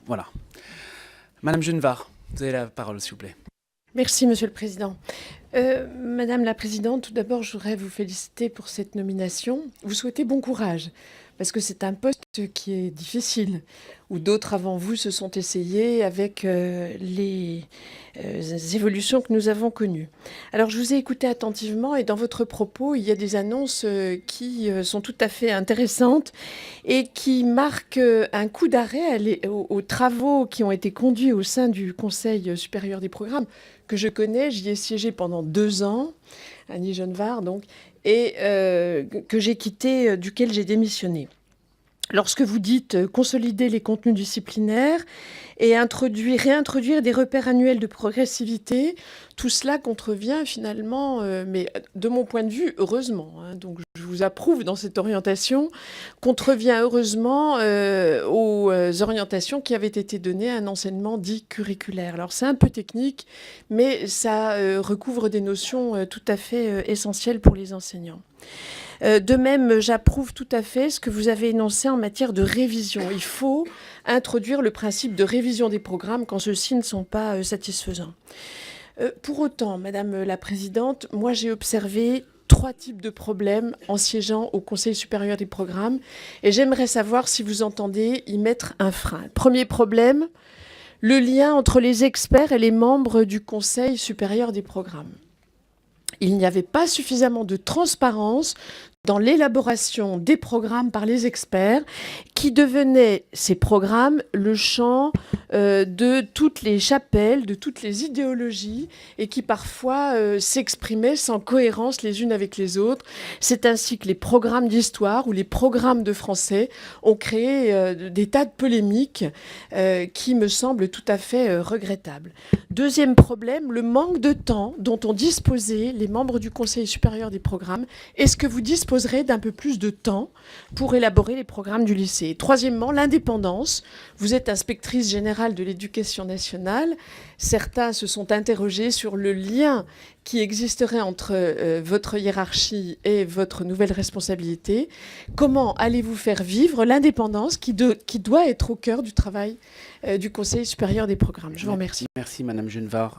Voilà. Madame Genevard, vous avez la parole, s'il vous plaît. Merci, Monsieur le Président. Madame la Présidente, tout d'abord, je voudrais vous féliciter pour cette nomination. Vous souhaitez bon courage, parce que c'est un poste qui est difficile, où d'autres avant vous se sont essayés avec les évolutions que nous avons connues. Alors, je vous ai écouté attentivement et dans votre propos, il y a des annonces qui sont tout à fait intéressantes et qui marquent un coup d'arrêt aux travaux qui ont été conduits au sein du Conseil supérieur des programmes, que je connais. J'y ai siégé pendant 2 ans, Annie Genevard, donc, et que j'ai quitté, duquel j'ai démissionné. Lorsque vous dites consolider les contenus disciplinaires et réintroduire des repères annuels de progressivité, tout cela contrevient finalement, mais de mon point de vue, heureusement, donc je vous approuve dans cette orientation, contrevient heureusement aux orientations qui avaient été données à un enseignement dit curriculaire. Alors c'est un peu technique, mais ça recouvre des notions tout à fait essentielles pour les enseignants. De même, j'approuve tout à fait ce que vous avez énoncé en matière de révision. Il faut introduire le principe de révision des programmes quand ceux-ci ne sont pas satisfaisants. Pour autant, Madame la Présidente, moi j'ai observé 3 types de problèmes en siégeant au Conseil supérieur des programmes et j'aimerais savoir si vous entendez y mettre un frein. Premier problème, le lien entre les experts et les membres du Conseil supérieur des programmes. Il n'y avait pas suffisamment de transparence dans l'élaboration des programmes par les experts qui devenaient, ces programmes, le champ de toutes les chapelles, de toutes les idéologies et qui parfois s'exprimaient sans cohérence les unes avec les autres. C'est ainsi que les programmes d'histoire ou les programmes de français ont créé des tas de polémiques qui me semblent tout à fait regrettables. Deuxième problème, le manque de temps dont ont disposé les membres du Conseil supérieur des programmes. Est-ce que vous disposerez d'un peu plus de temps pour élaborer les programmes du lycée? Troisièmement, l'indépendance. Vous êtes inspectrice générale de l'éducation nationale. Certains se sont interrogés sur le lien qui existerait entre votre hiérarchie et votre nouvelle responsabilité. Comment allez-vous faire vivre l'indépendance qui doit être au cœur du travail du Conseil supérieur des programmes? Je vous remercie. Merci, Madame Genevard.